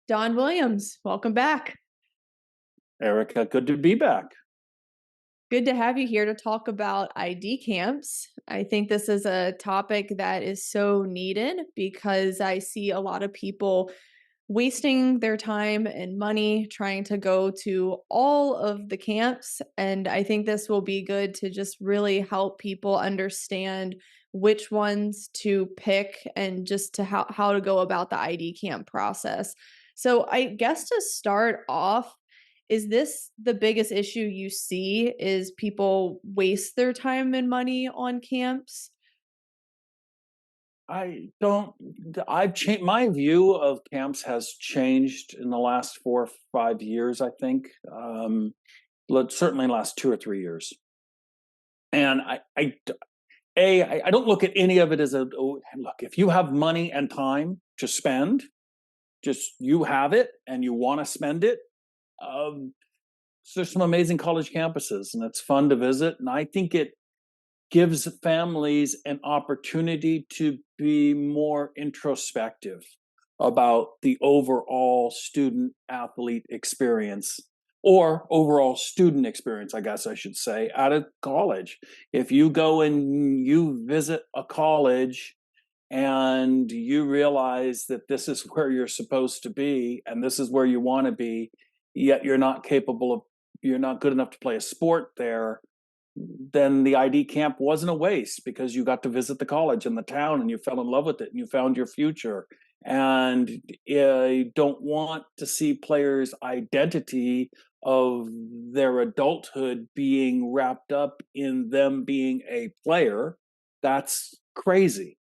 Don Williams, welcome back. Erica, good to be back. Good to have you here to talk about ID camps. I think this is a topic that is so needed because I see a lot of people wasting their time and money trying to go to all of the camps. And I think this will be good to just really help people understand which ones to pick and just to how to go about the ID camp process. So I guess to start off, is this the biggest issue you see is people waste their time and money on camps? I don't, I've changed my view of camps has changed in the last 4 or 5 years, I think. Certainly last 2 or 3 years. And I don't look at any of it as look, if you have money and time to spend, just you have it and you want to spend it. So there's some amazing college campuses and it's fun to visit. And I think it gives families an opportunity to be more introspective about the overall student athlete experience or overall student experience, I guess I should say, out of college. If you go and you visit a college and you realize that this is where you're supposed to be and this is where you want to be, yet you're not good enough to play a sport there, then the ID camp wasn't a waste because you got to visit the college and the town and you fell in love with it and you found your future. And I don't want to see players' identity of their adulthood being wrapped up in them being a player. That's crazy.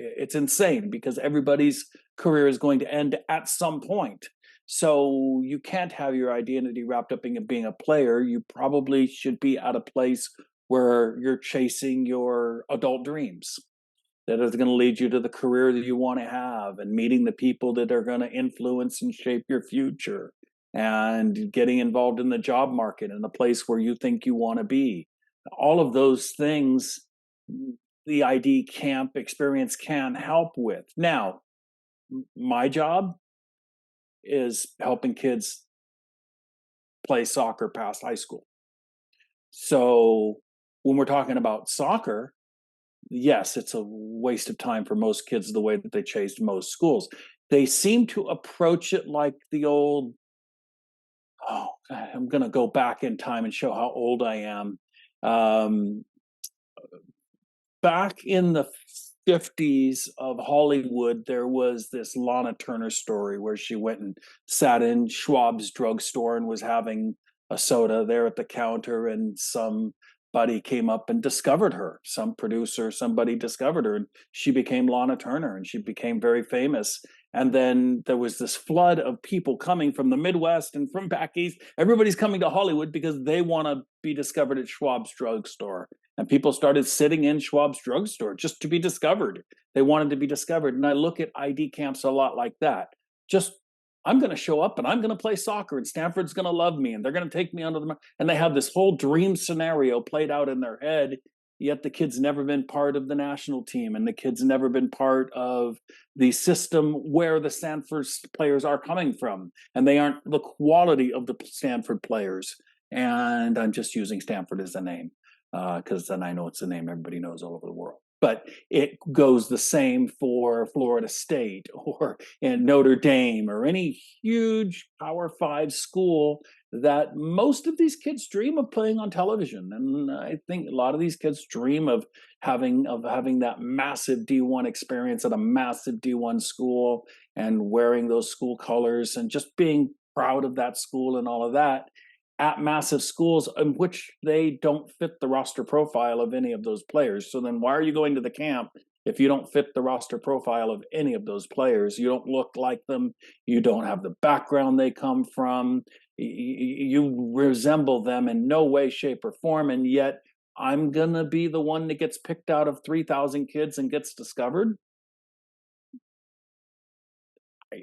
It's insane because everybody's career is going to end at some point. So you can't have your identity wrapped up in being a player. You probably should be at a place where you're chasing your adult dreams that is going to lead you to the career that you want to have and meeting the people that are going to influence and shape your future and getting involved in the job market in a place where you think you want to be. All of those things the ID camp experience can help with. Now, my job is helping kids play soccer past high school. So when we're talking about soccer, yes, it's a waste of time for most kids the way that they chased most schools. They seem to approach it like the old, oh, I'm going to go back in time and show how old I am. Um, Back in the 50s of Hollywood, there was this Lana Turner story where she went and sat in Schwab's drugstore and was having a soda there at the counter, and somebody came up and discovered her. Some producer, somebody discovered her, and she became Lana Turner, and she became very famous. And then there was this flood of people coming from the Midwest and from back east. Everybody's coming to Hollywood because they want to be discovered at Schwab's drugstore. And people started sitting in Schwab's drugstore just to be discovered. They wanted to be discovered. And I look at ID camps a lot like that. Just, I'm going to show up and I'm going to play soccer and Stanford's going to love me and they're going to take me under the, and they have this whole dream scenario played out in their head. Yet the kid's never been part of the national team and the kid's never been part of the system where the Stanford players are coming from. And they aren't the quality of the Stanford players. And I'm just using Stanford as a name because then I know it's a name everybody knows all over the world. But it goes the same for Florida State or in Notre Dame or any huge Power Five school that most of these kids dream of playing on television. And I think a lot of these kids dream of having that massive D1 experience at a massive D1 school and wearing those school colors and just being proud of that school and all of that at massive schools in which they don't fit the roster profile of any of those players. So then why are you going to the camp if you don't fit the roster profile of any of those players? You don't look like them. You don't have the background they come from. You resemble them in no way, shape, or form. And yet I'm going to be the one that gets picked out of 3,000 kids and gets discovered.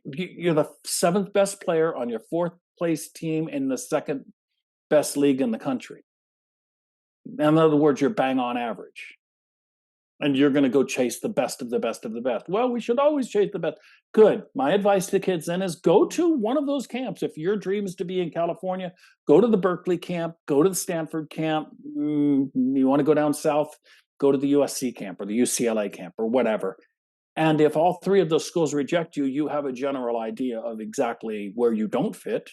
You're the seventh best player on your fourth place team in the second best league in the country. In other words, you're bang on average. and you're going to go chase the best of the best of the best. Well, we should always chase the best. Good. My advice to kids then is go to one of those camps. If your dream is to be in California, go to the Berkeley camp, go to the Stanford camp. You want to go down south, go to the USC camp or the UCLA camp or whatever. And if all three of those schools reject you, you have a general idea of exactly where you don't fit.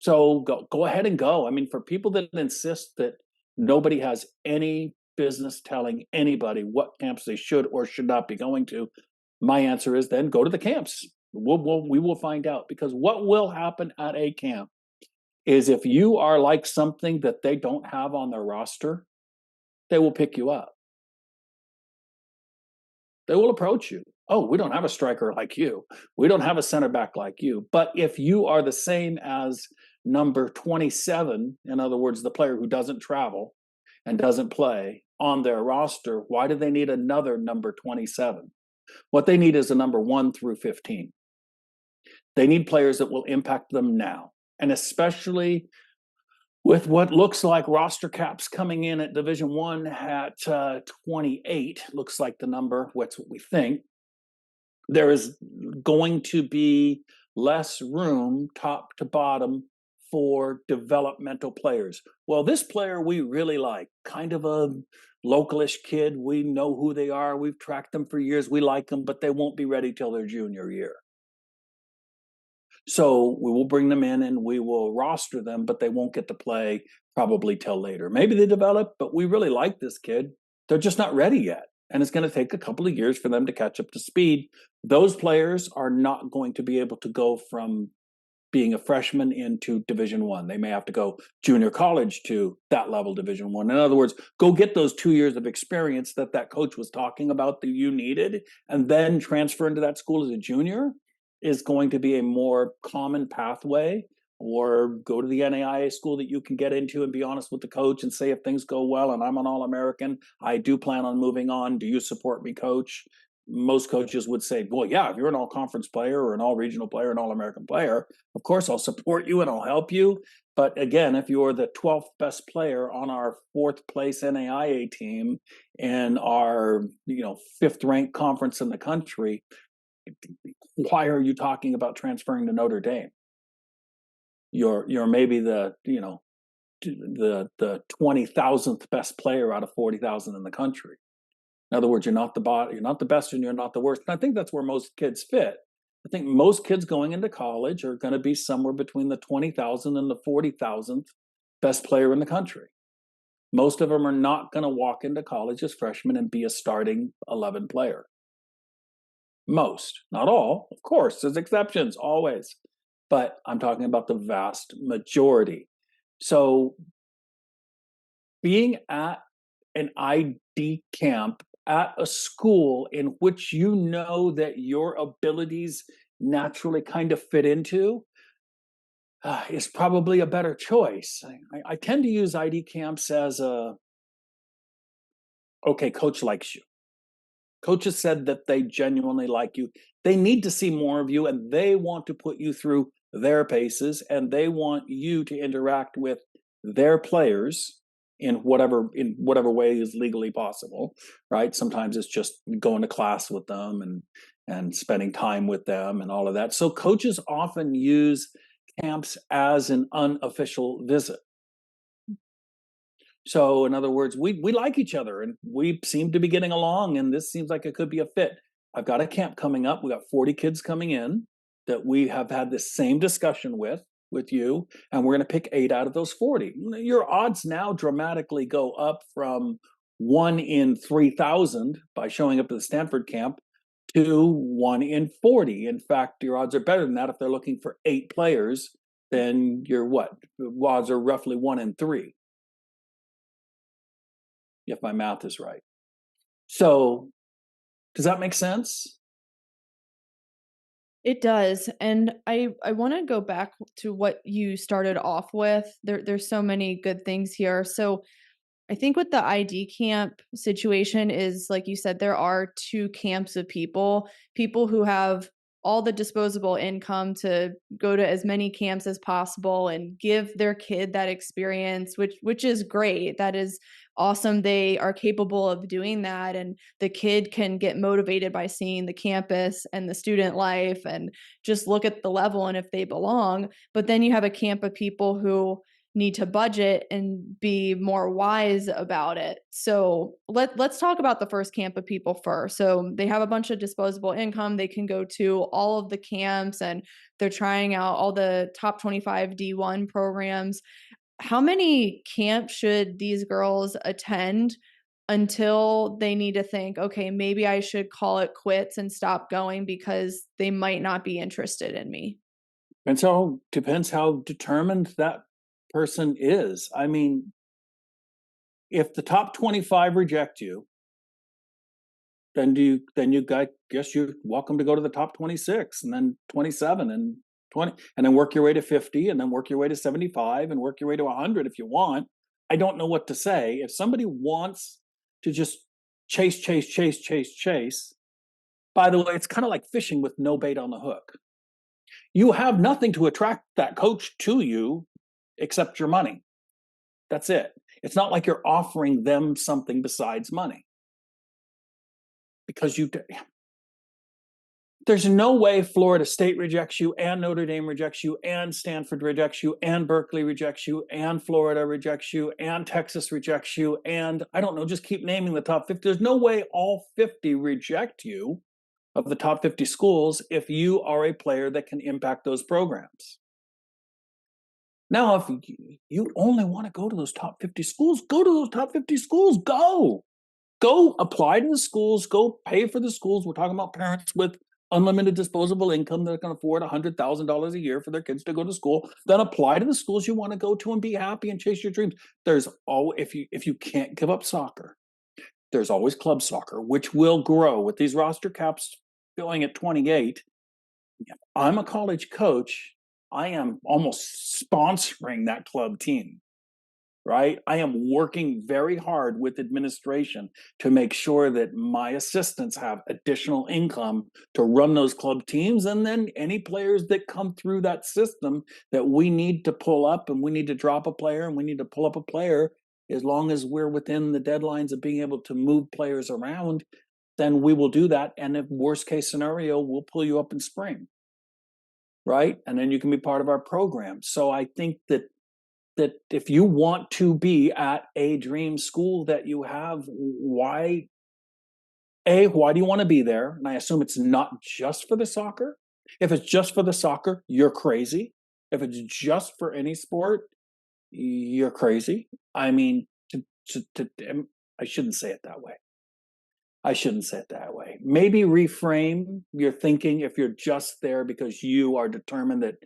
So go ahead and go. I mean, for people that insist that nobody has any business telling anybody what camps they should or should not be going to, my answer is then go to the camps. We will find out, because what will happen at a camp is if you are like something that they don't have on their roster, they will pick you up. They will approach you. Oh, we don't have a striker like you. We don't have a center back like you. But if you are the same as number 27, in other words, the player who doesn't travel and doesn't play on their roster, why do they need another number 27? What they need is a number 1 through 15. They need players that will impact them now. And especially with what looks like roster caps coming in at Division One at 28, looks like the number. What's what we think. There is going to be less room, top to bottom, for developmental players. Well, this player we really like, kind of a localish kid. We know who they are. We've tracked them for years. We like them, but they won't be ready till their junior year. So we will bring them in and we will roster them, but they won't get to play probably till later. Maybe they develop, but we really like this kid. They're just not ready yet. And it's going to take a couple of years for them to catch up to speed. Those players are not going to be able to go from being a freshman into Division One. They may have to go junior college to that level, Division One. In other words, go get those 2 years of experience that coach was talking about that you needed, and then transfer into that school as a junior is going to be a more common pathway. Or go to the NAIA school that you can get into and be honest with the coach and say, if things go well and I'm an All-American, I do plan on moving on. Do you support me, coach? Most coaches would say, well, yeah, if you're an all-conference player or an all-regional player, an all-American player, of course I'll support you and I'll help you. But again, if you're the 12th best player on our 4th place NAIA team in our, fifth ranked conference in the country, why are you talking about transferring to Notre Dame? You're maybe the 20,000th best player out of 40,000 in the country. In other words, you're not the best and you're not the worst. And I think that's where most kids fit. I think most kids going into college are going to be somewhere between the 20,000 and the 40,000th best player in the country. Most of them are not going to walk into college as freshmen and be a starting 11 player. Most, not all, of course, there's exceptions always. But I'm talking about the vast majority. So being at an ID camp at a school in which you know that your abilities naturally kind of fit into is probably a better choice. I tend to use ID camps as okay, coach likes you. Coach has said that they genuinely like you. They need to see more of you and they want to put you through their paces and they want you to interact with their players in whatever way is legally possible, right? Sometimes it's just going to class with them and spending time with them and all of that. So coaches often use camps as an unofficial visit. So in other words, we like each other and we seem to be getting along and this seems like it could be a fit. I've got a camp coming up. We got 40 kids coming in that we have had this same discussion with you, and we're going to pick 8 out of those 40. Your odds now dramatically go up from 1 in 3,000 by showing up to the Stanford camp to 1 in 40. In fact, your odds are better than that if they're looking for 8 players. Then your odds are roughly 1 in 3. If my math is right. So does that make sense? It does. And I want to go back to what you started off with. There's so many good things here. So I think with the ID camp situation is, like you said, there are 2 camps of people who have all the disposable income to go to as many camps as possible and give their kid that experience, which is great. That is awesome. They are capable of doing that, and the kid can get motivated by seeing the campus and the student life and just look at the level and if they belong. But then you have a camp of people who need to budget and be more wise about it. So let's talk about the first camp of people first. So they have a bunch of disposable income. They can go to all of the camps and they're trying out all the top 25 D1 programs. How many camps should these girls attend until they need to think, okay, maybe I should call it quits and stop going because they might not be interested in me? And so depends how determined that person is. I mean, if the top 25 reject you, then you guess you're welcome to go to the top 26 and then 27 and 20 and then work your way to 50 and then work your way to 75 and work your way to 100 if you want. I don't know what to say. If somebody wants to just chase, by the way, it's kind of like fishing with no bait on the hook. You have nothing to attract that coach to you except your money. That's it. It's not like you're offering them something besides money. Because there's no way Florida State rejects you and Notre Dame rejects you and Stanford rejects you and Berkeley rejects you and Florida rejects you and Texas rejects you and I don't know, just keep naming the top 50. There's no way all 50 reject you of the top 50 schools if you are a player that can impact those programs. Now, if you only want to go to those top 50 schools, go to those top 50 schools. Go apply to the schools. Go pay for the schools. We're talking about parents with unlimited disposable income that can afford $100,000 a year for their kids to go to school. Then apply to the schools you want to go to and be happy and chase your dreams. There's if you can't give up soccer, there's always club soccer, which will grow with these roster caps filling at 28. I'm a college coach. I am almost sponsoring that club team, right? I am working very hard with administration to make sure that my assistants have additional income to run those club teams. And then any players that come through that system that we need to pull up and we need to drop a player and we need to pull up a player, as long as we're within the deadlines of being able to move players around, then we will do that. And if worst case scenario, we'll pull you up in spring. Right. And then you can be part of our program. So I think that if you want to be at a dream school that you have, why do you want to be there? And I assume it's not just for the soccer. If it's just for the soccer, you're crazy. If it's just for any sport, you're crazy. I mean, I shouldn't say it that way. I shouldn't say it that way. Maybe reframe your thinking if you're just there because you are determined that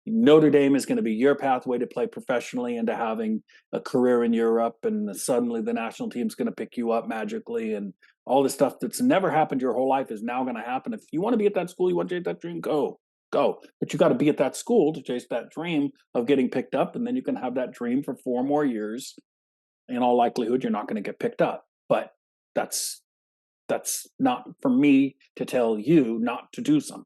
Notre Dame is going to be your pathway to play professionally into having a career in Europe, and suddenly the national team's going to pick you up magically, and all this stuff that's never happened your whole life is now going to happen. If you want to be at that school, you want to chase that dream, go. But you got to be at that school to chase that dream of getting picked up, and then you can have that dream for 4 more years. In all likelihood, you're not going to get picked up, but that's not for me to tell you not to do something.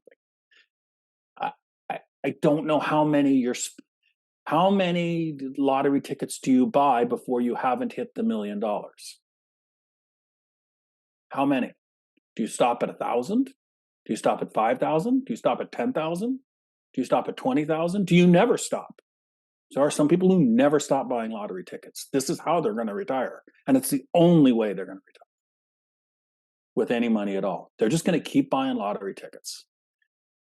I don't know how many lottery tickets do you buy before you haven't hit the $1 million? How many? Do you stop at 1,000? Do you stop at 5,000? Do you stop at 10,000? Do you stop at 20,000? Do you never stop? There are some people who never stop buying lottery tickets. This is how they're going to retire. And it's the only way they're going to retire with any money at all. They're just going to keep buying lottery tickets.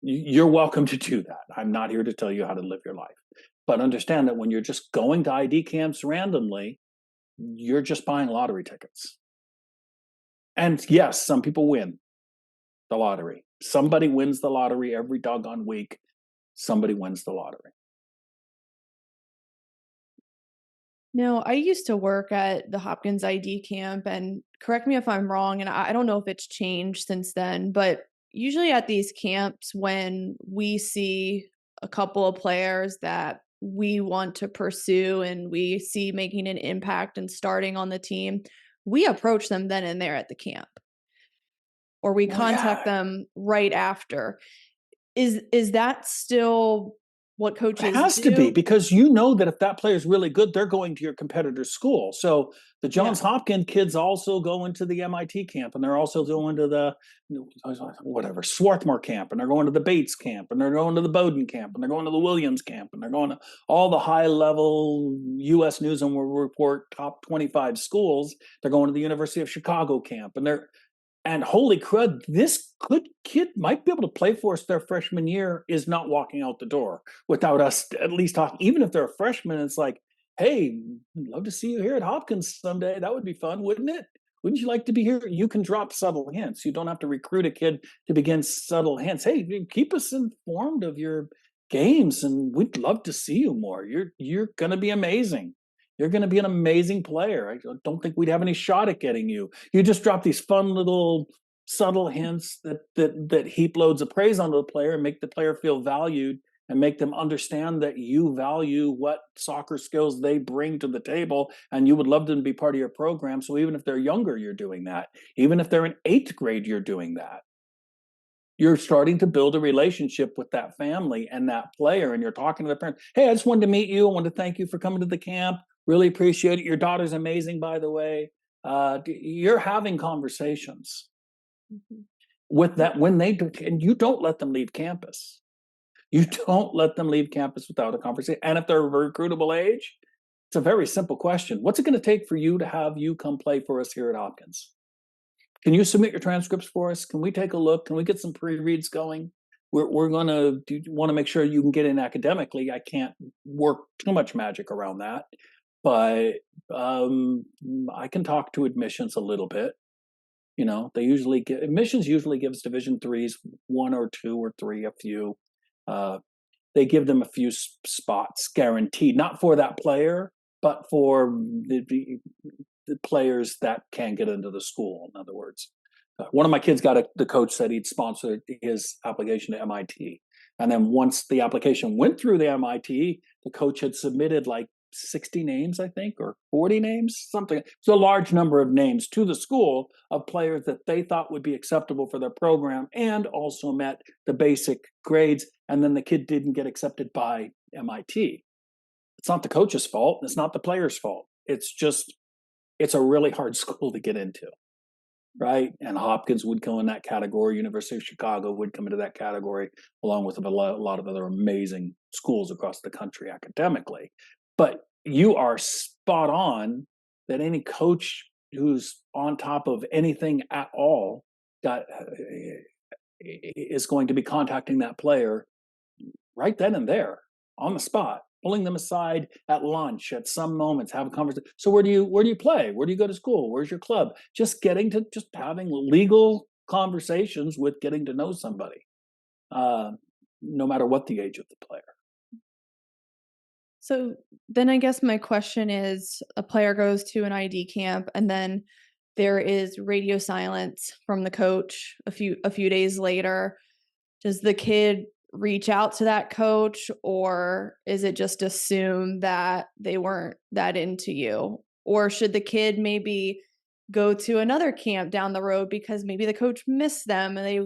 You're welcome to do that. I'm not here to tell you how to live your life. But understand that when you're just going to ID camps randomly, you're just buying lottery tickets. And yes, some people win the lottery. Somebody wins the lottery every doggone week. Somebody wins the lottery. No, I used to work at the Hopkins ID camp, and correct me if I'm wrong, and I don't know if it's changed since then, but usually at these camps, when we see a couple of players that we want to pursue and we see making an impact and starting on the team, we approach them then and there at the camp, or we Well, contact yeah. them right after. Is that still what It coaches has to be do? because you know that if that player is really good, they're going to your competitor's school. So the Johns Yeah. Hopkins kids also go into the MIT camp, and they're also going to the whatever Swarthmore camp, and they're going to the Bates camp, and they're going to the Bowdoin camp, and they're going to the Williams camp, and they're going to all the high level U.S. News and World Report top 25 schools. They're going to the University of Chicago camp, and holy crud, this good kid might be able to play for us their freshman year is not walking out the door without us at least talking. Even if they're a freshman, it's like, hey, I'd love to see you here at Hopkins someday. That would be fun, wouldn't it? Wouldn't you like to be here? You can drop subtle hints. You don't have to recruit a kid to begin subtle hints. Hey, keep us informed of your games, and we'd love to see you more. You're going to be amazing. You're going to be an amazing player. I don't think we'd have any shot at getting you. You just drop these fun little subtle hints that heap loads of praise onto the player and make the player feel valued and make them understand that you value what soccer skills they bring to the table and you would love them to be part of your program. So even if they're younger, you're doing that. Even if they're in 8th grade, you're doing that. You're starting to build a relationship with that family and that player, and you're talking to the parents. Hey, I just wanted to meet you. I wanted to thank you for coming to the camp. Really appreciate it. Your daughter's amazing, by the way. You're having conversations Mhm. with that when they do, and you don't let them leave campus. You don't let them leave campus without a conversation. And if they're a recruitable age, it's a very simple question. What's it going to take for you to have you come play for us here at Hopkins? Can you submit your transcripts for us? Can we take a look? Can we get some pre-reads going? We're going to want to make sure you can get in academically. I can't work too much magic around that, but I can talk to admissions a little bit. You know, they usually get admissions usually gives Division threes one or two or three, a few. Uh, they give them a few spots guaranteed, not for that player, but for the players that can get into the school. In other words, one of my kids the coach said he'd sponsor his application to MIT. And then once the application went through the MIT, the coach had submitted like 60 names, I think, or 40 names, something. So a large number of names to the school of players that they thought would be acceptable for their program and also met the basic grades. And then the kid didn't get accepted by MIT. It's not the coach's fault. It's not the player's fault. It's a really hard school to get into, right? And Hopkins would go in that category. University of Chicago would come into that category, along with a lot of other amazing schools across the country academically. But you are spot on that any coach who's on top of anything at all is going to be contacting that player right then and there on the spot, pulling them aside at lunch, at some moments, have a conversation. So where do you play? Where do you go to school? Where's your club? Just having legal conversations with getting to know somebody, no matter what the age of the player. So then I guess my question is, a player goes to an ID camp and then there is radio silence from the coach a few days later. Does the kid reach out to that coach, or is it just assumed that they weren't that into you? Or should the kid maybe go to another camp down the road because maybe the coach missed them and they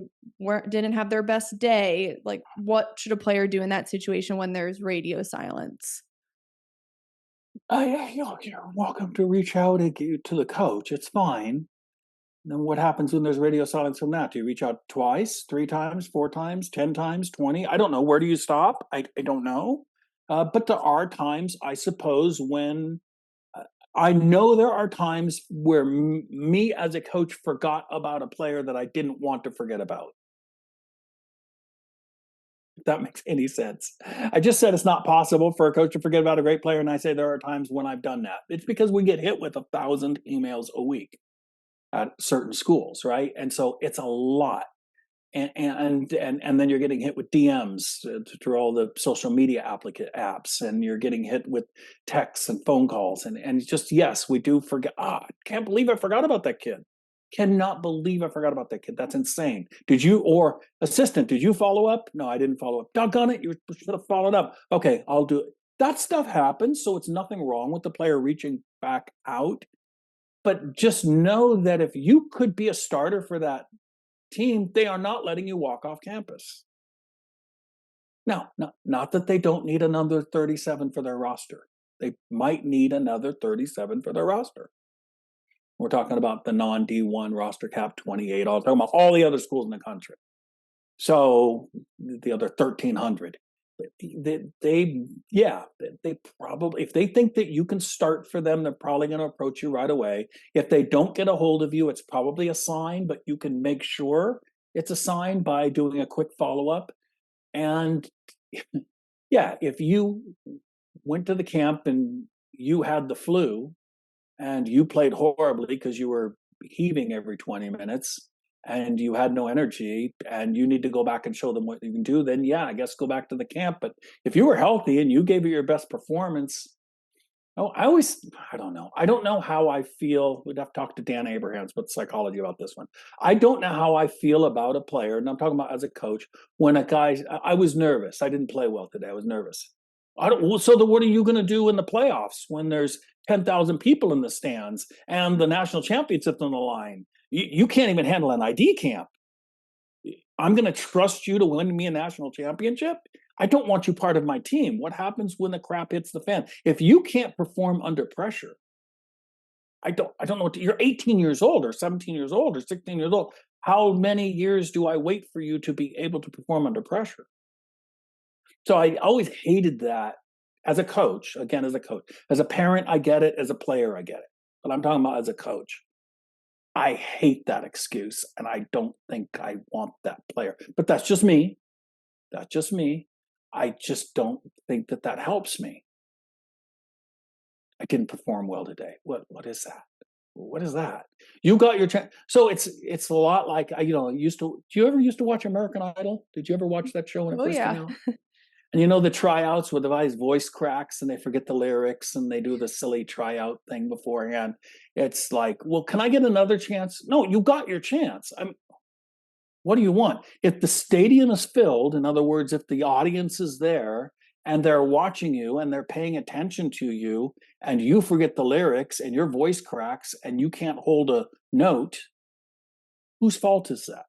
didn't have their best day? Like, what should a player do in that situation when there's radio silence? You're welcome to reach out to the coach. It's fine. Then what happens when there's radio silence from that? Do you reach out twice, 3 times, 4 times, 10 times, 20? I don't know. Where do you stop? I don't know. But there are times, I suppose, when I know there are times where me as a coach forgot about a player that I didn't want to forget about. If that makes any sense. I just said it's not possible for a coach to forget about a great player, and I say there are times when I've done that. It's because we get hit with 1,000 emails a week at certain schools, right? And so it's a lot. And then you're getting hit with DMs through all the social media apps, and you're getting hit with texts and phone calls, and just yes, we do forget. Can't believe I forgot about that kid. Cannot believe I forgot about that kid. That's insane. Did you or assistant? Did you follow up? No, I didn't follow up. Doggone it! You should have followed up. Okay, I'll do it. That stuff happens, so it's nothing wrong with the player reaching back out. But just know that if you could be a starter for that team, they are not letting you walk off campus. Now, not that they don't need another 37 for their roster. They might need another 37 for their roster. We're talking about the non D1 roster cap 28, all talking about all the other schools in the country. So the other 1,300. They probably, if they think that you can start for them, they're probably going to approach you right away. If they don't get a hold of you, it's probably a sign, but you can make sure it's a sign by doing a quick follow up. And yeah, if you went to the camp and you had the flu and you played horribly because you were heaving every 20 minutes and you had no energy and you need to go back and show them what you can do, then yeah, I guess go back to the camp. But if you were healthy and you gave it your best performance, I don't know. I don't know how I feel. We'd have to talk to Dan Abrahams with psychology about this one. I don't know how I feel about a player, and I'm talking about as a coach, when a guy, I was nervous. I didn't play well today. I was nervous. So what are you going to do in the playoffs when there's 10,000 people in the stands and the national championship's on the line? You can't even handle an ID camp. I'm going to trust you to win me a national championship? I don't want you part of my team. What happens when the crap hits the fan? If you can't perform under pressure, I don't know what you're 18 years old or 17 years old or 16 years old. How many years do I wait for you to be able to perform under pressure? So I always hated that as a coach, again, as a coach. As a parent, I get it. As a player, I get it. But I'm talking about as a coach. I hate that excuse, and I don't think I want that player. But that's just me. That's just me. I just don't think that that helps me. I didn't perform well today. What is that? What is that? You got your chance. So it's a lot like used to. Do you ever used to watch American Idol? Did you ever watch that show when it Oh first came yeah. out? And you know the tryouts where the guy's voice cracks and they forget the lyrics and they do the silly tryout thing beforehand. It's like, well, can I get another chance? No, you got your chance. What do you want? If the stadium is filled, in other words, if the audience is there and they're watching you and they're paying attention to you and you forget the lyrics and your voice cracks and you can't hold a note, whose fault is that?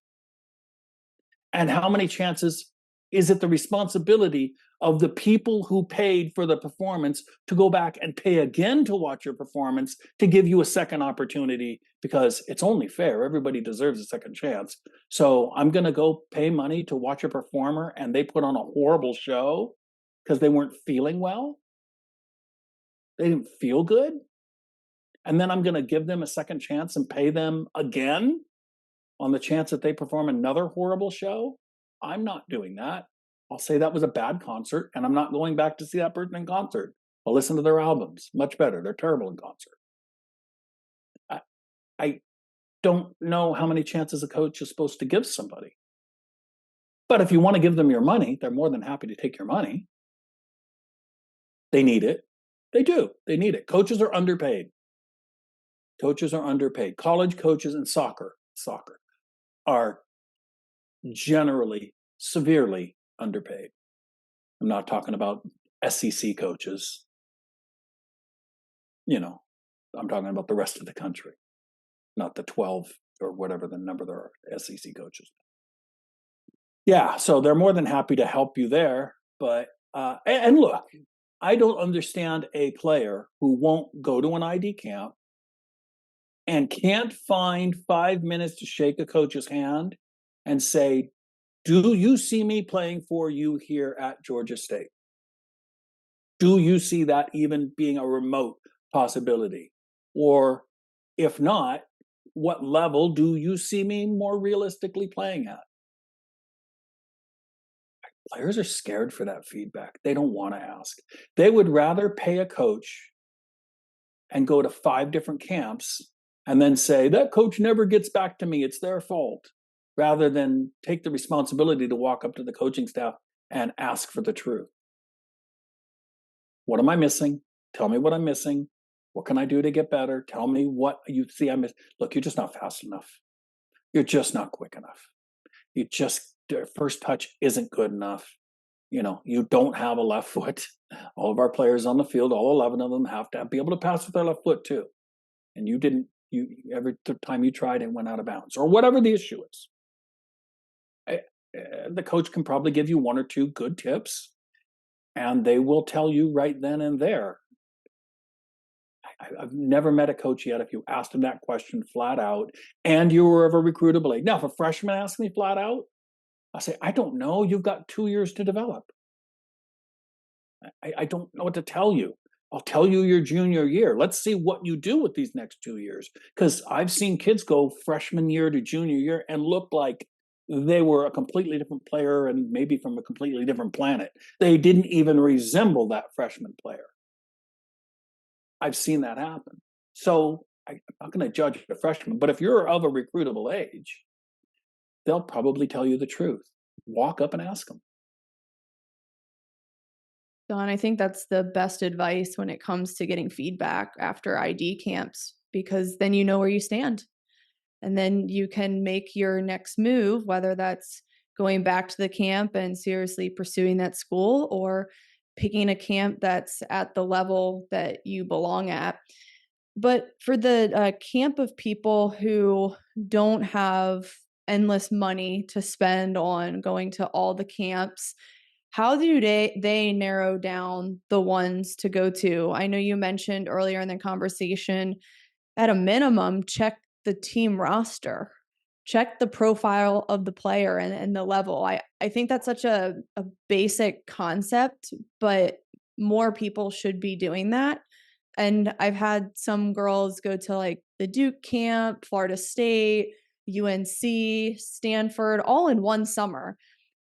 And how many chances is it the responsibility of the people who paid for the performance to go back and pay again to watch your performance to give you a second opportunity? Because it's only fair. Everybody deserves a second chance. So I'm going to go pay money to watch a performer and they put on a horrible show because they weren't feeling well. They didn't feel good. And then I'm going to give them a second chance and pay them again on the chance that they perform another horrible show. I'm not doing that. I'll say that was a bad concert and I'm not going back to see that person in concert. I'll listen to their albums. Much better. They're terrible in concert. I don't know how many chances a coach is supposed to give somebody. But if you want to give them your money, they're more than happy to take your money. They need it. They do. They need it. Coaches are underpaid. Coaches are underpaid. College coaches in soccer are generally severely underpaid. I'm not talking about SEC coaches. I'm talking about the rest of the country, not the 12 or whatever the number there are SEC coaches. Yeah, so they're more than happy to help you there. But and look, I don't understand a player who won't go to an ID camp and can't find 5 minutes to shake a coach's hand and say, do you see me playing for you here at Georgia State? Do you see that even being a remote possibility? Or if not, what level do you see me more realistically playing at? Players are scared for that feedback. They don't want to ask. They would rather pay a coach and go to 5 different camps and then say, that coach never gets back to me. It's their fault. Rather than take the responsibility to walk up to the coaching staff and ask for the truth. What am I missing? Tell me what I'm missing. What can I do to get better? Tell me what you see I miss. Look, you're just not fast enough. You're just not quick enough. First touch isn't good enough. You don't have a left foot. All of our players on the field, all 11 of them have to be able to pass with their left foot too. And you didn't, every time you tried, it went out of bounds or whatever the issue is. the coach can probably give you one or two good tips, and they will tell you right then and there. I've never met a coach yet, if you asked him that question flat out, and you were of a recruitable age. Now, if a freshman asks me flat out, I say, I don't know. You've got 2 years to develop. I don't know what to tell you. I'll tell you your junior year. Let's see what you do with these next 2 years. Because I've seen kids go freshman year to junior year and look like they were a completely different player and maybe from a completely different planet. They didn't even resemble that freshman player. I've seen that happen. So I'm not going to judge a freshman, but if you're of a recruitable age, they'll probably tell you the truth. Walk up and ask them. Don, I think that's the best advice when it comes to getting feedback after ID camps, because then you know where you stand. And then you can make your next move, whether that's going back to the camp and seriously pursuing that school or picking a camp that's at the level that you belong at. But for the camp of people who don't have endless money to spend on going to all the camps, how do they narrow down the ones to go to? I know you mentioned earlier in the conversation, at a minimum, check the team roster, check the profile of the player and the level. I think that's such a basic concept, but more people should be doing that. And I've had some girls go to like the Duke camp, Florida State, UNC, Stanford, all in one summer.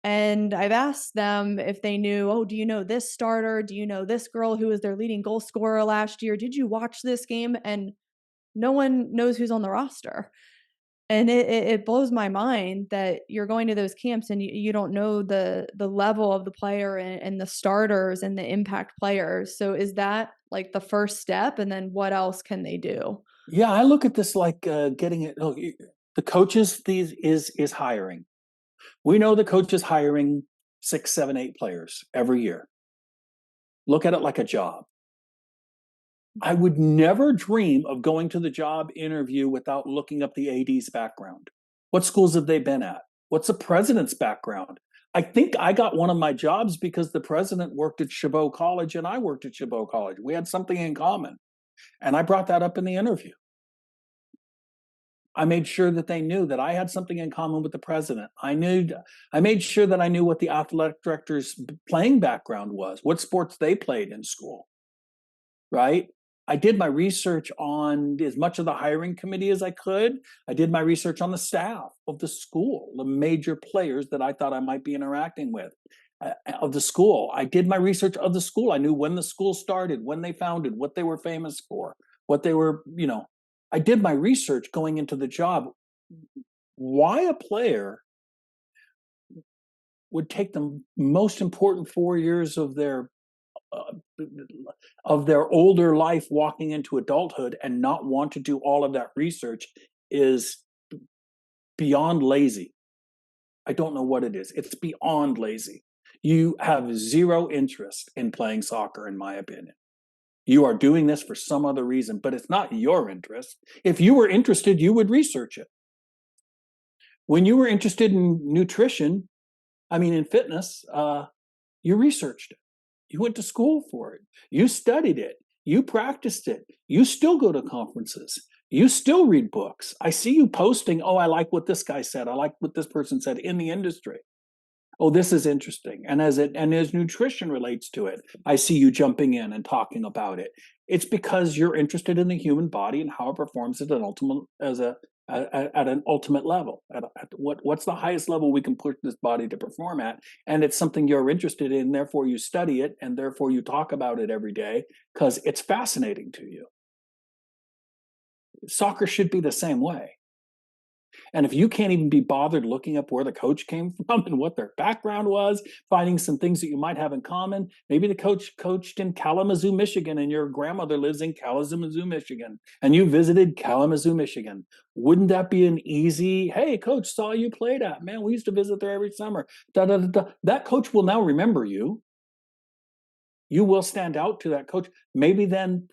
And I've asked them if they knew, oh, do you know this starter? Do you know this girl who was their leading goal scorer last year? Did you watch this game? And no one knows who's on the roster. And it blows my mind that you're going to those camps and you don't know the level of the player and the starters and the impact players. So is that like the first step? And then what else can they do? Yeah, I look at this like getting it. Look, the coaches these is hiring. We know the coach is hiring 6, 7, 8 players every year. Look at it like a job. I would never dream of going to the job interview without looking up the AD's background. What schools have they been at? What's the president's background? I think I got one of my jobs because the president worked at Chabot College and I worked at Chabot College. We had something in common. And I brought that up in the interview. I made sure that they knew that I had something in common with the president. I made sure that I knew what the athletic director's playing background was, what sports they played in school, right? I did my research on as much of the hiring committee as I could. I did my research on the staff of the school, the major players that I thought I might be interacting with of the school. I did my research of the school. I knew when the school started, when they founded, what they were famous for, what they were, I did my research going into the job. Why a player would take the most important 4 years uh, of their older life walking into adulthood and not want to do all of that research is beyond lazy. I don't know what it is. It's beyond lazy. You have zero interest in playing soccer, in my opinion. You are doing this for some other reason, but it's not your interest. If you were interested, you would research it. When you were interested in nutrition, in fitness, you researched it. You went to school for it. You studied it. You practiced it. You still go to conferences. You still read books. I see you posting, oh, I like what this guy said. I like what this person said in the industry. Oh, this is interesting. And as nutrition relates to it, I see you jumping in and talking about it. It's because you're interested in the human body and how it performs at an ultimate level. What's the highest level we can push this body to perform at? And it's something you're interested in. Therefore, you study it, and therefore you talk about it every day because it's fascinating to you. Soccer should be the same way. And if you can't even be bothered looking up where the coach came from and what their background was, finding some things that you might have in common, maybe the coach coached in Kalamazoo, Michigan, and your grandmother lives in Kalamazoo, Michigan, and you visited Kalamazoo, Michigan. Wouldn't that be an easy, hey, coach, saw you played at, man, we used to visit there every summer. Da, da, da, da. That coach will now remember you. You will stand out to that coach. Maybe then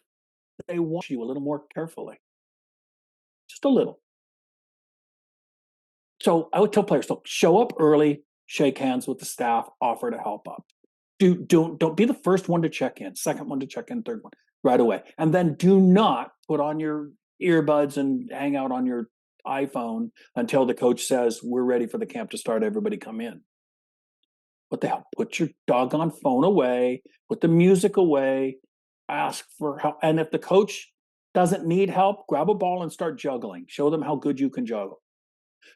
they watch you a little more carefully. Just a little. So I would tell players, look, show up early, shake hands with the staff, offer to help up. Don't be the first one to check in, second one to check in, third one right away. And then do not put on your earbuds and hang out on your iPhone until the coach says, we're ready for the camp to start, everybody come in. What the hell? Put your doggone phone away, put the music away, ask for help. And if the coach doesn't need help, grab a ball and start juggling. Show them how good you can juggle.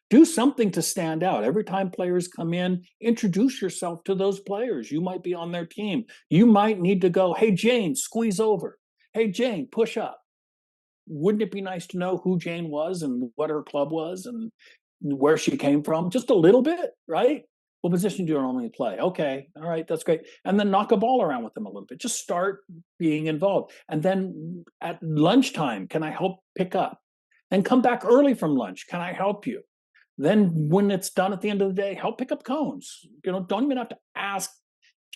Do something to stand out. Every time players come in, introduce yourself to those players. You might be on their team. You might need to go, hey, Jane, squeeze over. Hey, Jane, push up. Wouldn't it be nice to know who Jane was and what her club was and where she came from? Just a little bit, right? What position do you normally play? Okay, all right, that's great. And then knock a ball around with them a little bit. Just start being involved. And then at lunchtime, can I help pick up? And come back early from lunch. Can I help you? Then when it's done at the end of the day, help pick up cones. Don't even have to ask,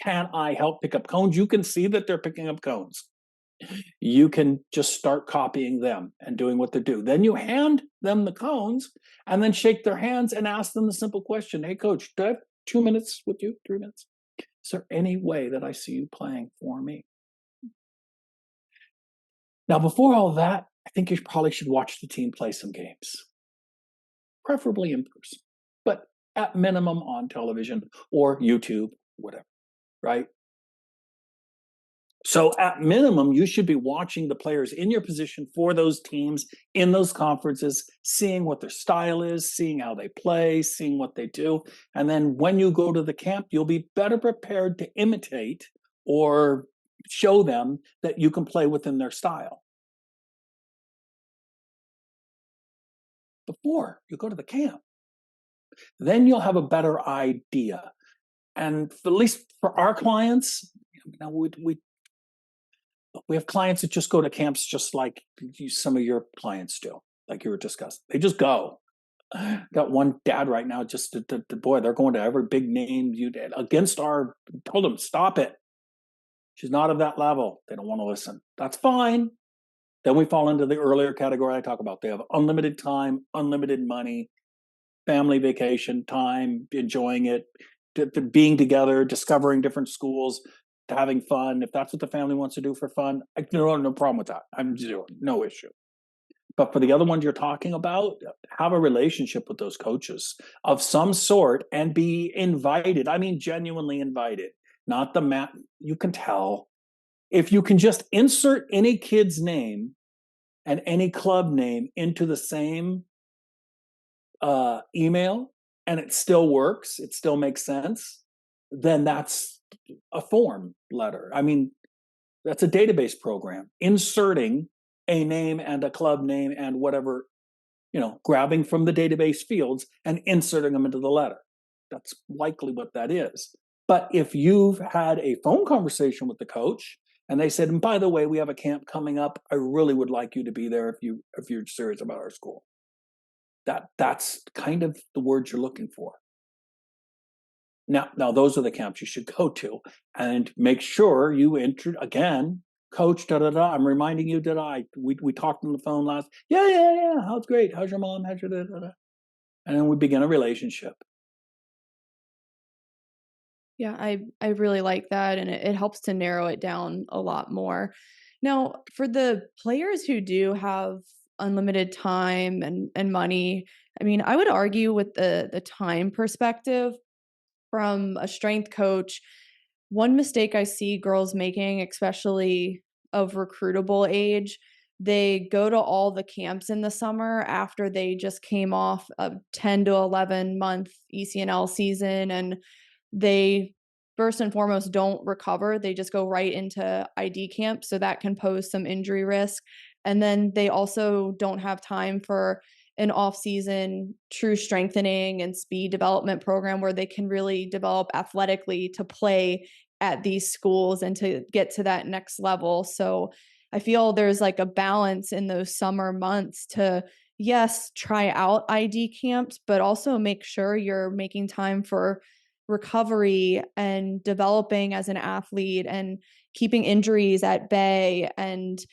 can I help pick up cones? You can see that they're picking up cones. You can just start copying them and doing what they do. Then you hand them the cones and then shake their hands and ask them the simple question, hey, coach, do I have 2 minutes with you, 3 minutes? Is there any way that I see you playing for me? Now, before all that, I think you probably should watch the team play some games, preferably in person, but at minimum on television or YouTube, whatever, right? So at minimum, you should be watching the players in your position for those teams in those conferences, seeing what their style is, seeing how they play, seeing what they do. And then when you go to the camp, you'll be better prepared to imitate or show them that you can play within their style. Before you go to the camp, then you'll have a better idea. And at least for our clients, we have clients that just go to camps just like some of your clients do, like you were discussing. They just go. Got one dad right now, just the boy, they're going to every big name you did against our, told them, stop it. She's not of that level. They don't want to listen. That's fine. Then we fall into the earlier category I talk about. They have unlimited time, unlimited money, family vacation time, enjoying it, being together, discovering different schools, having fun. If that's what the family wants to do for fun, I no problem with that. I'm doing no issue. But for the other ones you're talking about, have a relationship with those coaches of some sort and be invited. I mean, genuinely invited, not the mat. You can tell if you can just insert any kid's name and any club name into the same email and it still works, it still makes sense, then that's a form letter. I mean, that's a database program. Inserting a name and a club name and whatever, grabbing from the database fields and inserting them into the letter. That's likely what that is. But if you've had a phone conversation with the coach and they said, and by the way, we have a camp coming up, I really would like you to be there if you're serious about our school. That's kind of the words you're looking for. Now those are the camps you should go to, and make sure you enter again, coach, I'm reminding you that we talked on the phone last. Yeah. How's great? How's your mom? How's your And then we begin a relationship. Yeah, I really like that, and it helps to narrow it down a lot more. Now, for the players who do have unlimited time and money, I mean, I would argue with the time perspective from a strength coach, one mistake I see girls making, especially of recruitable age, they go to all the camps in the summer after they just came off a 10 to 11 month ECNL season, and they first and foremost don't recover. They just go right into ID camp, so that can pose some injury risk. And then they also don't have time for an off-season true strengthening and speed development program where they can really develop athletically to play at these schools and to get to that next level. So I feel there's like a balance in those summer months to, yes, try out ID camps, but also make sure you're making time for recovery and developing as an athlete and keeping injuries at bay and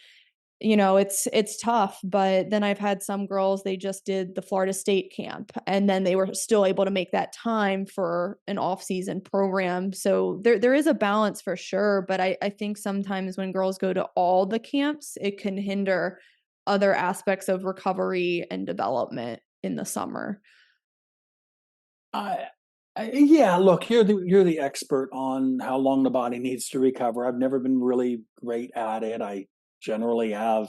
it's tough, but then I've had some girls, they just did the Florida State camp, and then they were still able to make that time for an off-season program. So there is a balance for sure, but I think sometimes when girls go to all the camps, it can hinder other aspects of recovery and development in the summer. I, yeah, look, you're the expert on how long the body needs to recover. I've never been really great at it. I generally have,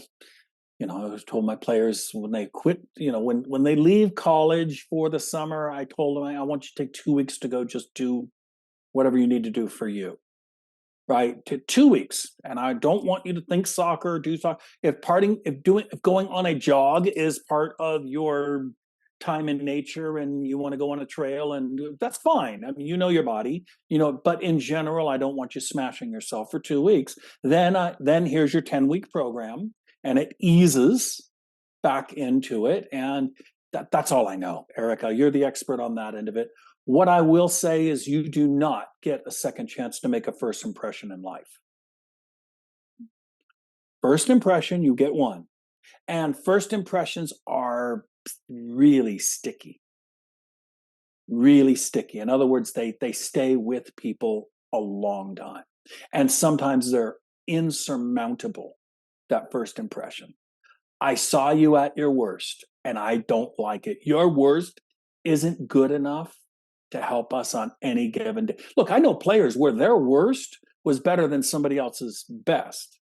I was told my players when they quit, when they leave college for the summer, I told them I want you to take 2 weeks to go just do whatever you need to do for you. Right, to 2 weeks, and I don't want you to think soccer, do soccer. If going on a jog is part of your time in nature, and you want to go on a trail, and that's fine. I mean, you know your body, But in general, I don't want you smashing yourself for 2 weeks. Then here's your 10-week program, and it eases back into it, and that's all I know. Erica, you're the expert on that end of it. What I will say is you do not get a second chance to make a first impression in life. First impression, you get one. And first impressions are really sticky. Really sticky. In other words, they stay with people a long time. And sometimes they're insurmountable, that first impression. I saw you at your worst, and I don't like it. Your worst isn't good enough to help us on any given day. Look, I know players where their worst was better than somebody else's best.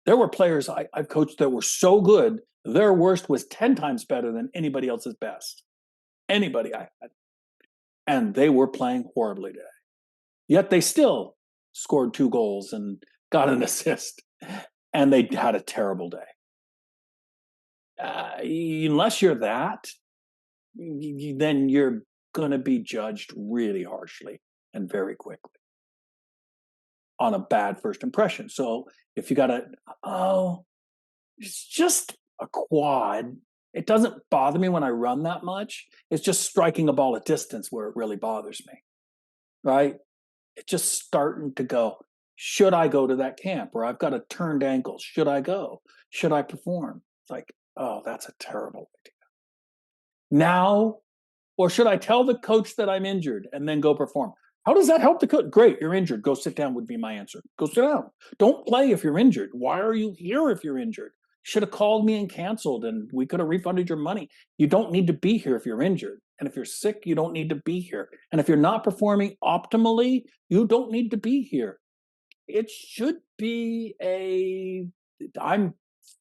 There were players I've coached that were so good, their worst was 10 times better than anybody else's best. Anybody I had. And they were playing horribly today. Yet they still scored 2 goals and got an assist. And they had a terrible day. Unless you're that, then you're going to be judged really harshly and very quickly on a bad first impression. So if you got it's just a quad. It doesn't bother me when I run that much. It's just striking a ball at distance where it really bothers me, right? It's just starting to go, should I go to that camp? Or I've got a turned ankle. Should I go? Should I perform? It's like, oh, that's a terrible idea. Now, or should I tell the coach that I'm injured and then go perform? How does that help the coach? Great, you're injured. Go sit down would be my answer. Go sit down. Don't play if you're injured. Why are you here if you're injured? Should have called me and canceled, and we could have refunded your money. You don't need to be here if you're injured. And if you're sick, you don't need to be here. And if you're not performing optimally, you don't need to be here. It should be I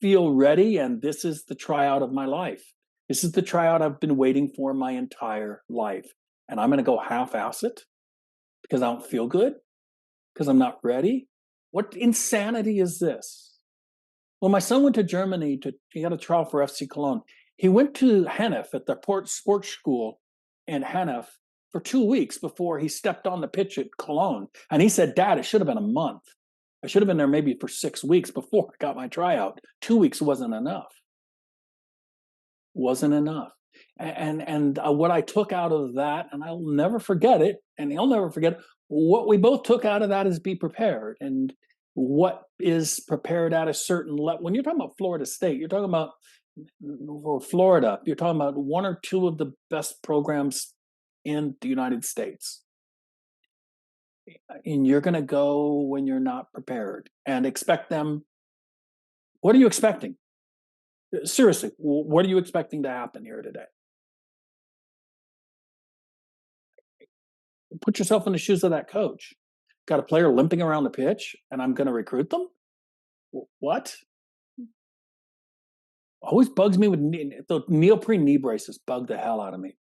feel ready, and this is the tryout of my life. This is the tryout I've been waiting for my entire life. And I'm going to go half-ass it because I don't feel good, because I'm not ready. What insanity is this? When my son went to Germany, he had a trial for FC Cologne. He went to Hennef at the sports school in Hennef for 2 weeks before he stepped on the pitch at Cologne. And he said, Dad, it should have been a month. I should have been there maybe for 6 weeks before I got my tryout. 2 weeks wasn't enough. Wasn't enough. And what I took out of that, and I'll never forget it, and he'll never forget it, what we both took out of that is be prepared. And what is prepared at a certain level. When you're talking about Florida State, you're talking about or Florida, you're talking about one or two of the best programs in the United States. And you're going to go when you're not prepared and expect them. What are you expecting? Seriously, what are you expecting to happen here today? Put yourself in the shoes of that coach. Got a player limping around the pitch, and I'm going to recruit them? What? Always bugs me with the neoprene knee braces. Bug the hell out of me.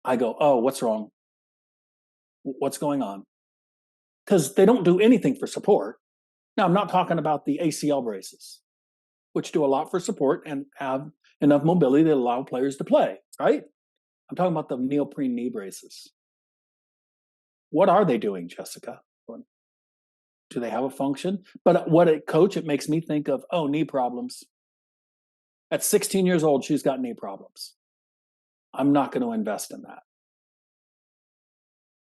I go, oh, what's wrong? What's going on? Because they don't do anything for support. Now, I'm not talking about the ACL braces, which do a lot for support and have enough mobility to allow players to play, right? I'm talking about the neoprene knee braces. What are they doing, Jessica? Do they have a function? But what a coach, it makes me think of, oh, knee problems. At 16 years old, she's got knee problems. I'm not going to invest in that.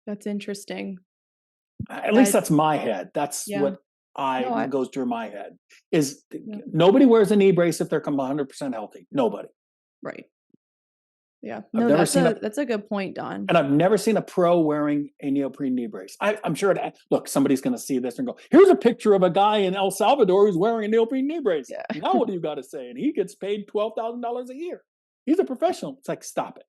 That's interesting. At least that's my head. That's Yeah. what No, I goes through my head is yeah, nobody wears a knee brace if they're 100% healthy. Nobody. right. Yeah. I've No, never seen a that's a good point, Don. And I've never seen a pro wearing a neoprene knee brace. I'm sure look, somebody's going to see this and go, here's a picture of a guy in El Salvador who's wearing a neoprene knee brace. Yeah. Now, what do you got to say? And he gets paid $12,000 a year. He's a professional. It's like, stop it.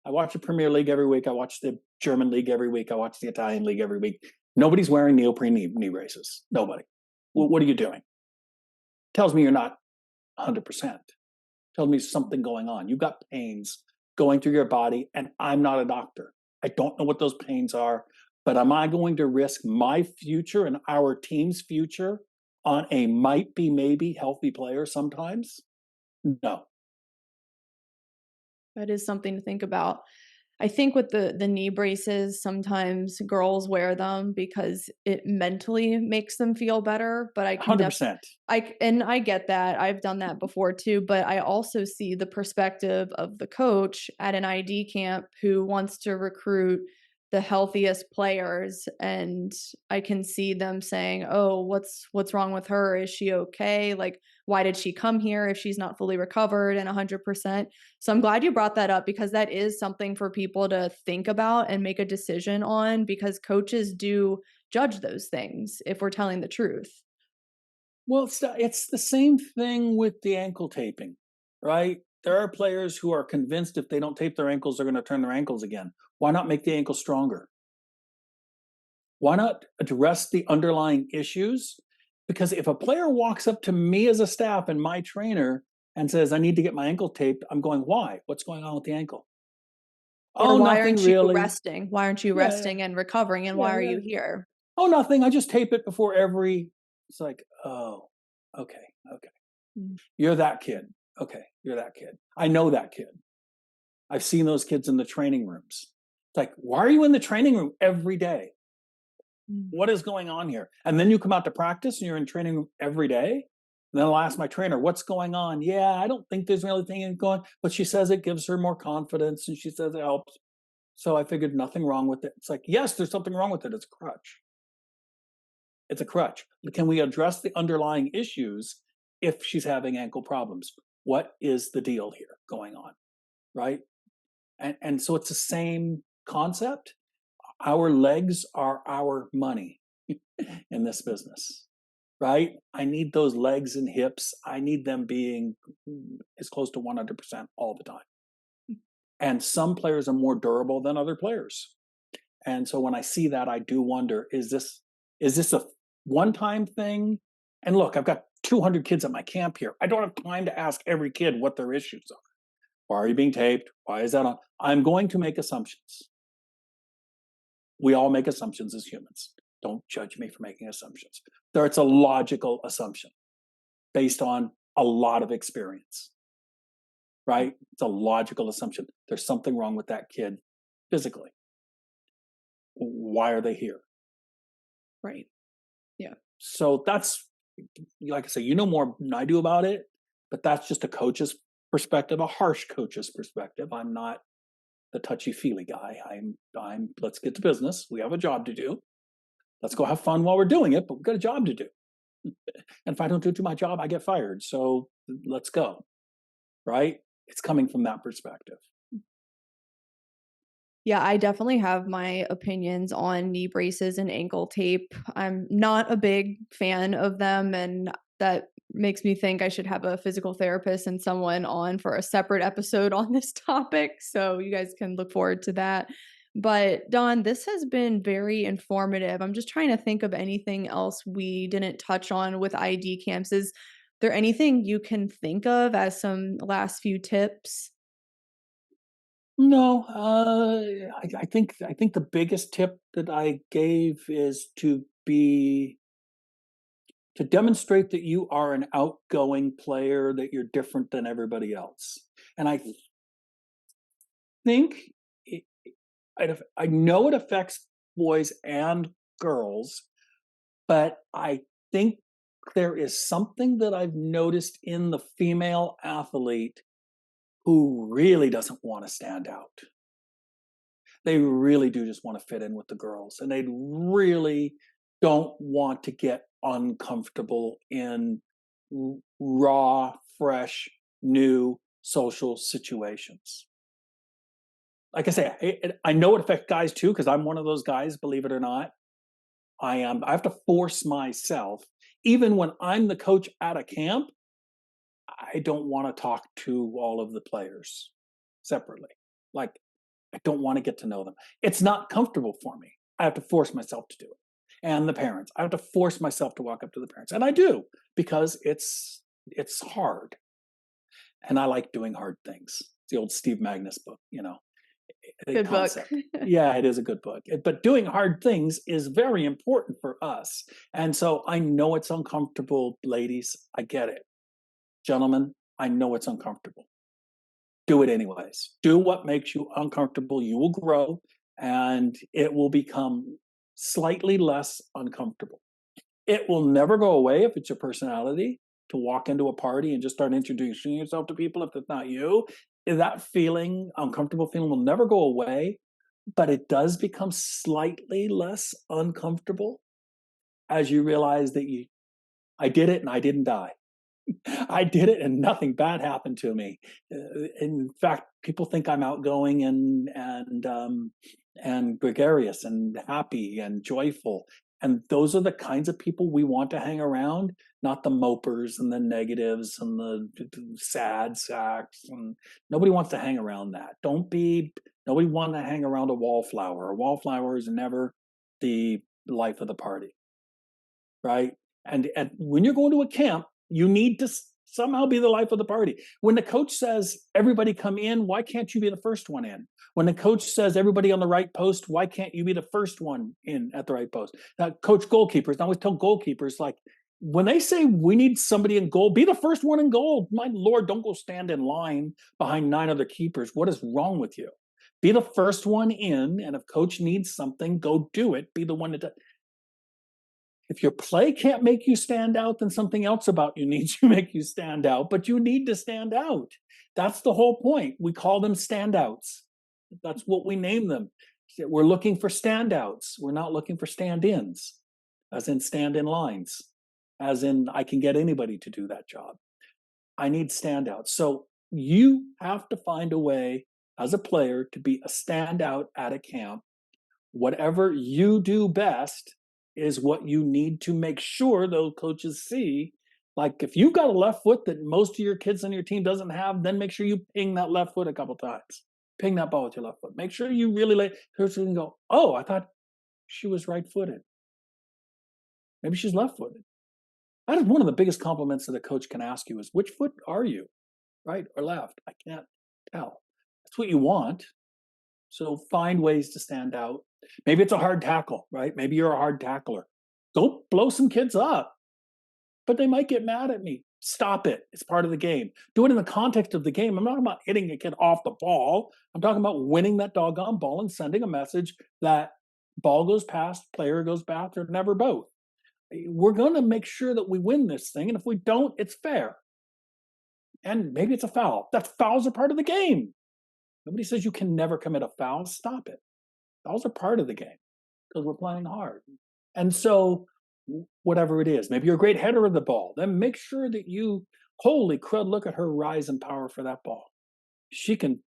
I watch the Premier League every week. I watch the German League every week. I watch the Italian League every week. Nobody's wearing neoprene knee braces. Nobody. What are you doing? Tells me you're not 100%. Tells me something going on. You've got pains going through your body, and I'm not a doctor. I don't know what those pains are, but am I going to risk my future and our team's future on a might be maybe healthy player sometimes? No. That is something to think about. I think with the knee braces, sometimes girls wear them because it mentally makes them feel better, but I can 100%. I get that. I've done that before too, but I also see the perspective of the coach at an ID camp who wants to recruit the healthiest players, and I can see them saying, "Oh, what's wrong with her? Is she okay? Like, why did she come here if she's not fully recovered and 100%?" So I'm glad you brought that up because that is something for people to think about and make a decision on because coaches do judge those things if we're telling the truth. Well, it's the same thing with the ankle taping, right? There are players who are convinced if they don't tape their ankles, they're going to turn their ankles again. Why not make the ankle stronger? Why not address the underlying issues? Because if a player walks up to me as a staff and my trainer and says, I need to get my ankle taped, I'm going, why? What's going on with the ankle? Or Oh, why nothing aren't you really. resting? Why aren't you Yeah, yeah, resting and recovering and why yeah, are yeah. you here? Oh, nothing. I just tape it before every. It's like, oh, okay, okay. Mm, You're that kid. Okay, you're that kid. I know that kid. I've seen those kids in the training rooms. It's like, why are you in the training room every day? mm. What is going on here? And then you come out to practice and you're in training room every day. And then I'll ask my trainer, what's going on? Yeah, I don't think there's really anything going, but she says it gives her more confidence and she says it helps. So I figured nothing wrong with it. It's like, yes, there's something wrong with it. It's a crutch. It's a crutch. Can we address the underlying issues if she's having ankle problems? What is the deal here going on? Right. And so it's the same concept. Our legs are our money in this business, right? I need those legs and hips. I need them being as close to 100% all the time. And some players are more durable than other players. And so when I see that, I do wonder, is this a one-time thing? And look, I've got 200 kids at my camp here. I don't have time to ask every kid what their issues are. Why are you being taped? Why is that on? I'm going to make assumptions. We all make assumptions as humans. Don't judge me for making assumptions. It's a logical assumption based on a lot of experience, right? It's a logical assumption. There's something wrong with that kid physically. Why are they here? Right. Yeah. So that's, like I say, you know more than I do about it, but that's just a coach's perspective, a harsh coach's perspective. I'm not the touchy feely guy. I'm let's get to business. We have a job to do. Let's go have fun while we're doing it, but we've got a job to do. And if I don't do my job, I get fired. So let's go. Right? It's coming from that perspective. Yeah, I definitely have my opinions on knee braces and ankle tape. I'm not a big fan of them, and that makes me think I should have a physical therapist and someone on for a separate episode on this topic. So you guys can look forward to that. But Don, this has been very informative. I'm just trying to think of anything else we didn't touch on with ID camps. Is there anything you can think of as some last few tips? No, I think the biggest tip that I gave is to demonstrate that you are an outgoing player, that you're different than everybody else. And I think it, I know it affects boys and girls, but I think there is something that I've noticed in the female athlete who really doesn't want to stand out. They really do just want to fit in with the girls, and they'd really don't want to get uncomfortable in raw, fresh, new social situations. Like I say, I know it affects guys too because I'm one of those guys. Believe it or not, I am. I have to force myself, even when I'm the coach at a camp. I don't want to talk to all of the players separately. Like I don't want to get to know them. It's not comfortable for me. I have to force myself to do it. And the parents, I have to force myself to walk up to the parents. And I do because it's hard. And I like doing hard things. It's the old Steve Magnus book, the Good book. concept. Yeah, it is a good book. But doing hard things is very important for us. And so I know it's uncomfortable, ladies. I get it. Gentlemen, I know it's uncomfortable. Do it anyways. Do what makes you uncomfortable. You will grow and it will become slightly less uncomfortable. It will never go away if it's your personality to walk into a party and just start introducing yourself to people if it's not you. That feeling, uncomfortable feeling, will never go away, but it does become slightly less uncomfortable as you realize that I did it and I didn't die. I did it and nothing bad happened to me. In fact, people think I'm outgoing and gregarious and happy and joyful. And those are the kinds of people we want to hang around, not the mopers and the negatives and the sad sacks. And nobody wants to hang around that. Nobody wants to hang around a wallflower. A wallflower is never the life of the party, right? And when you're going to a camp, you need to somehow be the life of the party. When the coach says, everybody come in, why can't you be the first one in? When the coach says, everybody on the right post, why can't you be the first one in at the right post? Now, coach goalkeepers, I always tell goalkeepers, like, when they say we need somebody in goal, be the first one in goal. My Lord, don't go stand in line behind 9 other keepers. What is wrong with you? Be the first one in, and if coach needs something, go do it. Be the one to. If your play can't make you stand out, then something else about you needs to make you stand out, but you need to stand out. That's the whole point. We call them standouts. That's what we name them. We're looking for standouts. We're not looking for stand-ins, as in stand in lines, as in I can get anybody to do that job. I need standouts. So you have to find a way as a player to be a standout at a camp. Whatever you do best is what you need to make sure those coaches see. Like if you've got a left foot that most of your kids on your team doesn't have, then make sure you ping that left foot a couple times. Ping that ball with your left foot. Make sure you really let coach can go, oh, I thought she was right-footed. Maybe she's left-footed. That is one of the biggest compliments that a coach can ask you is, which foot are you? Right or left? I can't tell. That's what you want. So find ways to stand out. Maybe it's a hard tackle, right? Maybe you're a hard tackler. Don't blow some kids up, but they might get mad at me. Stop it. It's part of the game. Do it in the context of the game. I'm not talking about hitting a kid off the ball. I'm talking about winning that doggone ball and sending a message that ball goes past, player goes past, or never both. We're going to make sure that we win this thing. And if we don't, it's fair. And maybe it's a foul. Fouls are part of the game. Nobody says you can never commit a foul. Stop it. Fouls are part of the game because we're playing hard. And so, whatever it is, maybe you're a great header of the ball. Then make sure that holy crud, look at her rise in power for that ball. She can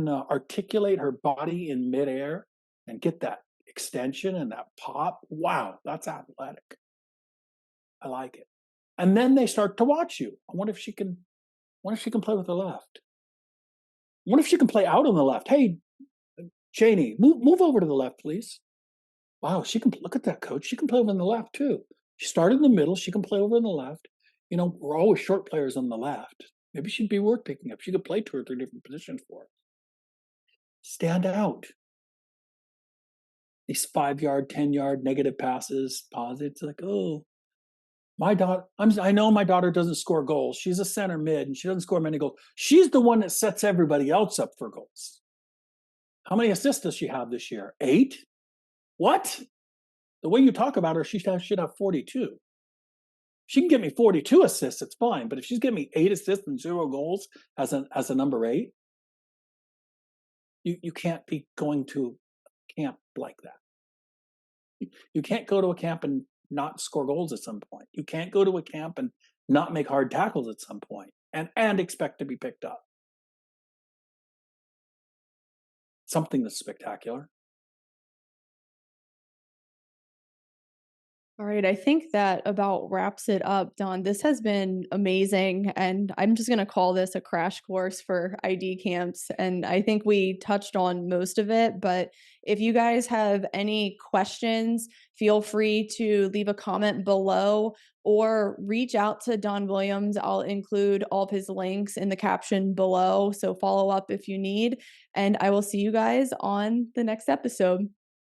articulate her body in midair and get that extension and that pop. Wow, that's athletic. I like it. And then they start to watch you. I wonder if she can play with the left. What if she can play out on the left? Hey, Janie, move over to the left, please. Wow, she can look at that coach. She can play over on the left too. She started in the middle. She can play over on the left. We're always short players on the left. Maybe she'd be worth picking up. She could play 2 or 3 different positions for us. Stand out. These 5-yard, 10-yard negative passes, positive. It's like, oh, my daughter. I know my daughter doesn't score goals. She's a center mid, and she doesn't score many goals. She's the one that sets everybody else up for goals. How many assists does she have this year? 8? What? The way you talk about her, she should have 42. She can give me 42 assists, it's fine. But if she's giving me 8 assists and 0 goals as a number 8, you can't be going to camp like that. You can't go to a camp and not score goals at some point. You can't go to a camp and not make hard tackles at some point and expect to be picked up. Something that's spectacular. All right, I think that about wraps it up, Don. This has been amazing, and I'm just going to call this a crash course for ID camps. And I think we touched on most of it. But if you guys have any questions, feel free to leave a comment below or reach out to Don Williams. I'll include all of his links in the caption below. So follow up if you need. And I will see you guys on the next episode.